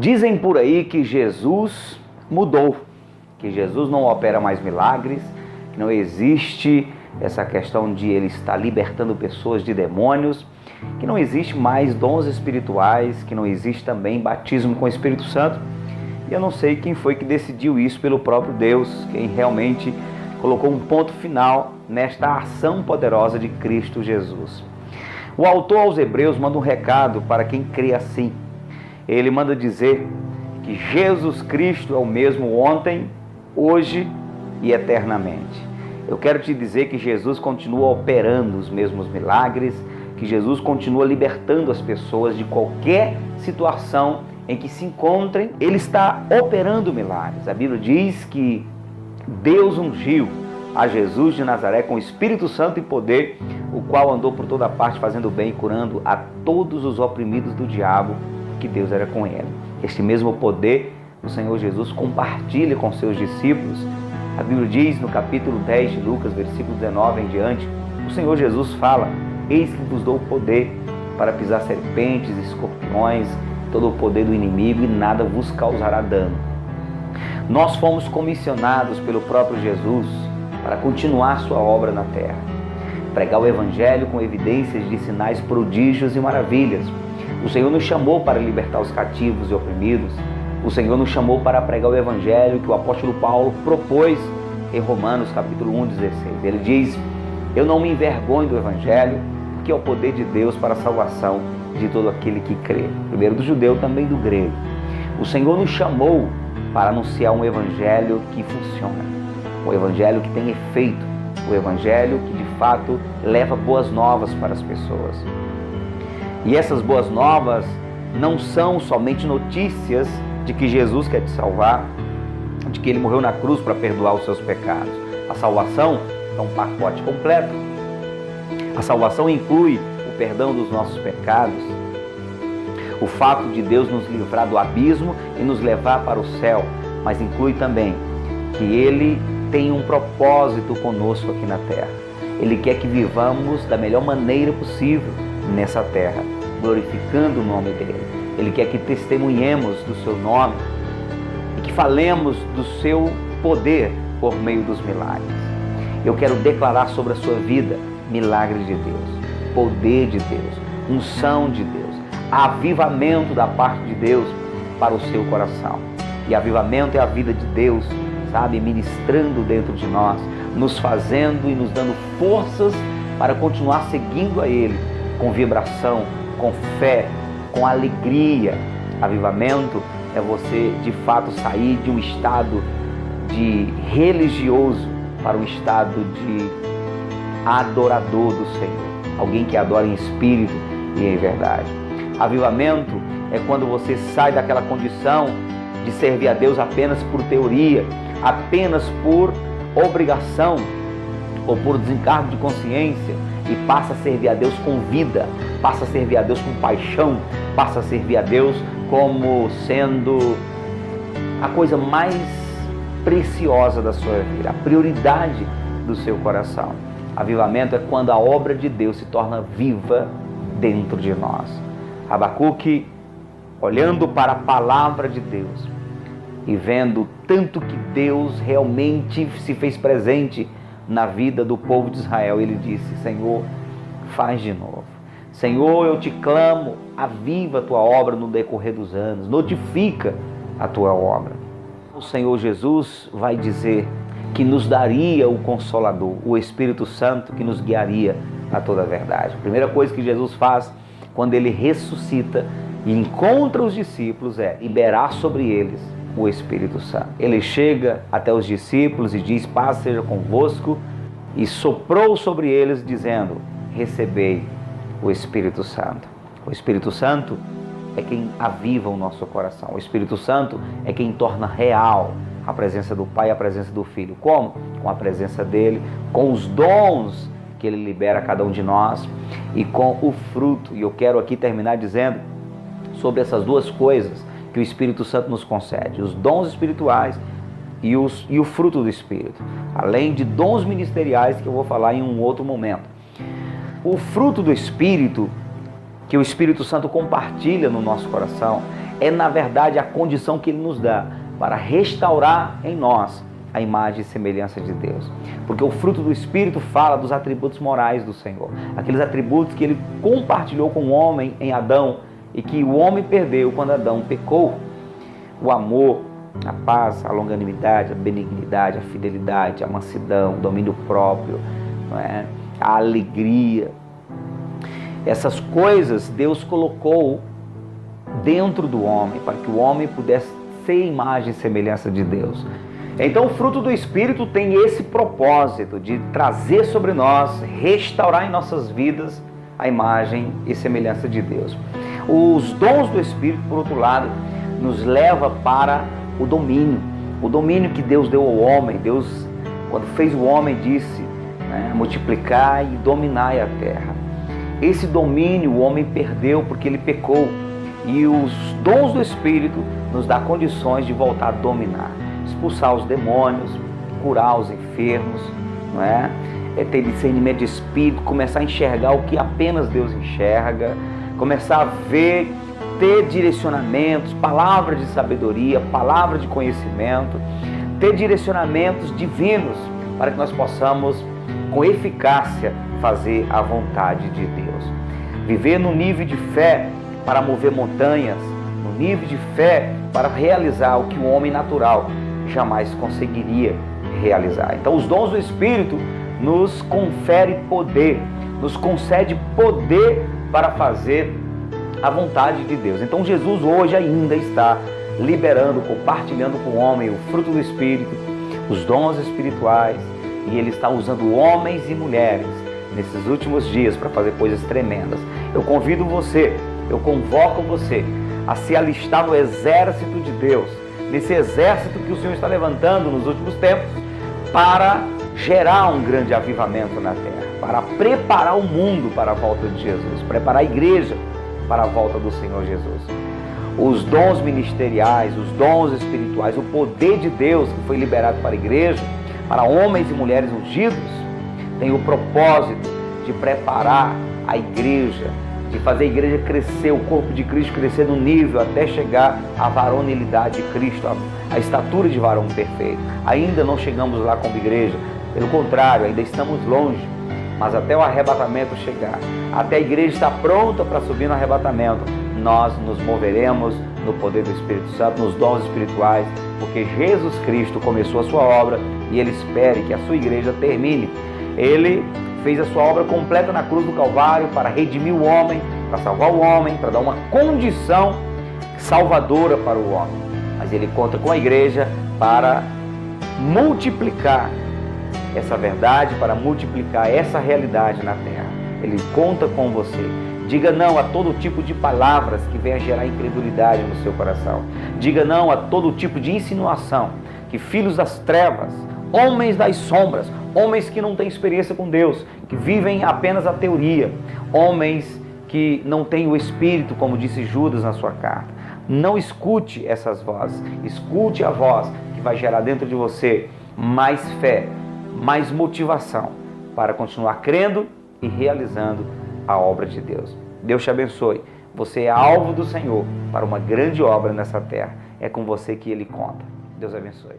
Dizem por aí que Jesus mudou, que Jesus não opera mais milagres, que não existe essa questão de ele estar libertando pessoas de demônios, que não existe mais dons espirituais, que não existe também batismo com o Espírito Santo. E eu não sei quem foi que decidiu isso pelo próprio Deus, quem realmente colocou um ponto final nesta ação poderosa de Cristo Jesus. O autor aos Hebreus manda um recado para quem crê assim. Ele manda dizer que Jesus Cristo é o mesmo ontem, hoje e eternamente. Eu quero te dizer que Jesus continua operando os mesmos milagres, que Jesus continua libertando as pessoas de qualquer situação em que se encontrem. Ele está operando milagres. A Bíblia diz que Deus ungiu a Jesus de Nazaré com o Espírito Santo e poder, o qual andou por toda parte fazendo bem e curando a todos os oprimidos do diabo, que Deus era com ele. Este mesmo poder o Senhor Jesus compartilha com seus discípulos. A Bíblia diz no capítulo 10 de Lucas, versículo 19 em diante, o Senhor Jesus fala: eis que vos dou o poder para pisar serpentes, escorpiões, todo o poder do inimigo, e nada vos causará dano. Nós fomos comissionados pelo próprio Jesus para continuar sua obra na terra, pregar o Evangelho com evidências de sinais, prodígios e maravilhas. O Senhor nos chamou para libertar os cativos e oprimidos. O Senhor nos chamou para pregar o Evangelho que o apóstolo Paulo propôs em Romanos capítulo 1:16. Ele diz: eu não me envergonho do Evangelho, porque é o poder de Deus para a salvação de todo aquele que crê. Primeiro do judeu, também do grego. O Senhor nos chamou para anunciar um Evangelho que funciona, um Evangelho que tem efeito, um Evangelho que de fato leva boas novas para as pessoas. E essas boas novas não são somente notícias de que Jesus quer te salvar, de que Ele morreu na cruz para perdoar os seus pecados. A salvação é um pacote completo. A salvação inclui o perdão dos nossos pecados, o fato de Deus nos livrar do abismo e nos levar para o céu, mas inclui também que Ele tem um propósito conosco aqui na terra. Ele quer que vivamos da melhor maneira possível nessa terra, glorificando o nome dEle. Ele quer que testemunhemos do seu nome e que falemos do seu poder por meio dos milagres. Eu quero declarar sobre a sua vida milagre de Deus, poder de Deus, unção de Deus, avivamento da parte de Deus para o seu coração. E avivamento é a vida de Deus, sabe, ministrando dentro de nós, nos fazendo e nos dando forças para continuar seguindo a Ele com vibração, com fé, com alegria. Avivamento é você de fato sair de um estado de religioso para um estado de adorador do Senhor, alguém que adora em espírito e em verdade. Avivamento é quando você sai daquela condição de servir a Deus apenas por teoria, apenas por obrigação ou por desencargo de consciência, e passa a servir a Deus com vida, passa a servir a Deus com paixão, passa a servir a Deus como sendo a coisa mais preciosa da sua vida, a prioridade do seu coração. Avivamento é quando a obra de Deus se torna viva dentro de nós. Abacuque, olhando para a palavra de Deus e vendo tanto que Deus realmente se fez presente na vida do povo de Israel, ele disse: Senhor, faz de novo. Senhor, eu te clamo, aviva a tua obra no decorrer dos anos, notifica a tua obra. O Senhor Jesus vai dizer que nos daria o Consolador, o Espírito Santo, que nos guiaria a toda a verdade. A primeira coisa que Jesus faz quando Ele ressuscita e encontra os discípulos é liberar sobre eles o Espírito Santo. Ele chega até os discípulos e diz: paz seja convosco, e soprou sobre eles dizendo: recebei o Espírito Santo. O Espírito Santo é quem aviva o nosso coração. O Espírito Santo é quem torna real a presença do Pai e a presença do Filho. Como? Com a presença dele, com os dons que ele libera a cada um de nós e com o fruto. E eu quero aqui terminar dizendo sobre essas duas coisas que o Espírito Santo nos concede: os dons espirituais e o fruto do Espírito, além de dons ministeriais que eu vou falar em um outro momento. O fruto do Espírito que o Espírito Santo compartilha no nosso coração, é na verdade a condição que Ele nos dá para restaurar em nós a imagem e semelhança de Deus. Porque o fruto do Espírito fala dos atributos morais do Senhor, aqueles atributos que Ele compartilhou com o homem em Adão e que o homem perdeu quando Adão pecou: o amor, a paz, a longanimidade, a benignidade, a fidelidade, a mansidão, o domínio próprio, não é? A alegria. Essas coisas Deus colocou dentro do homem para que o homem pudesse ser imagem e semelhança de Deus. Então o fruto do Espírito tem esse propósito de trazer sobre nós, restaurar em nossas vidas a imagem e semelhança de Deus. Os dons do Espírito, por outro lado, nos leva para o domínio que Deus deu ao homem. Deus, quando fez o homem, disse, né, multiplicai e dominai a terra. Esse domínio o homem perdeu porque ele pecou, e os dons do Espírito nos dá condições de voltar a dominar, expulsar os demônios, curar os enfermos, não é? É ter discernimento de espírito, começar a enxergar o que apenas Deus enxerga, começar a ver, ter direcionamentos, palavras de sabedoria, palavras de conhecimento, ter direcionamentos divinos para que nós possamos, com eficácia, fazer a vontade de Deus. Viver no nível de fé para mover montanhas, no nível de fé para realizar o que o homem natural jamais conseguiria realizar. Então os dons do Espírito nos confere poder, nos concede poder para fazer a vontade de Deus. Então Jesus hoje ainda está liberando, compartilhando com o homem o fruto do Espírito, os dons espirituais, e Ele está usando homens e mulheres nesses últimos dias para fazer coisas tremendas. Eu convido você, eu convoco você a se alistar no exército de Deus, nesse exército que o Senhor está levantando nos últimos tempos para gerar um grande avivamento na terra, para preparar o mundo para a volta de Jesus, preparar a igreja para a volta do Senhor Jesus. Os dons ministeriais, os dons espirituais, o poder de Deus que foi liberado para a igreja, para homens e mulheres ungidos, tem o propósito de preparar a igreja, de fazer a igreja crescer, o corpo de Cristo crescer no nível até chegar à varonilidade de Cristo, a estatura de varão perfeito. Ainda não chegamos lá como igreja, pelo contrário, ainda estamos longe, mas até o arrebatamento chegar, até a igreja estar pronta para subir no arrebatamento, nós nos moveremos no poder do Espírito Santo, nos dons espirituais, porque Jesus Cristo começou a sua obra e Ele espera que a sua igreja termine. Ele fez a sua obra completa na cruz do Calvário para redimir o homem, para salvar o homem, para dar uma condição salvadora para o homem. Mas Ele conta com a igreja para multiplicar essa verdade, para multiplicar essa realidade na terra. Ele conta com você. Diga não a todo tipo de palavras que venha gerar incredulidade no seu coração. Diga não a todo tipo de insinuação que filhos das trevas, homens das sombras, homens que não têm experiência com Deus, que vivem apenas a teoria, homens que não têm o Espírito, como disse Judas na sua carta. Não escute essas vozes, escute a voz que vai gerar dentro de você mais fé, mais motivação para continuar crendo e realizando a obra de Deus. Deus te abençoe. Você é alvo do Senhor para uma grande obra nessa terra. É com você que Ele conta. Deus abençoe.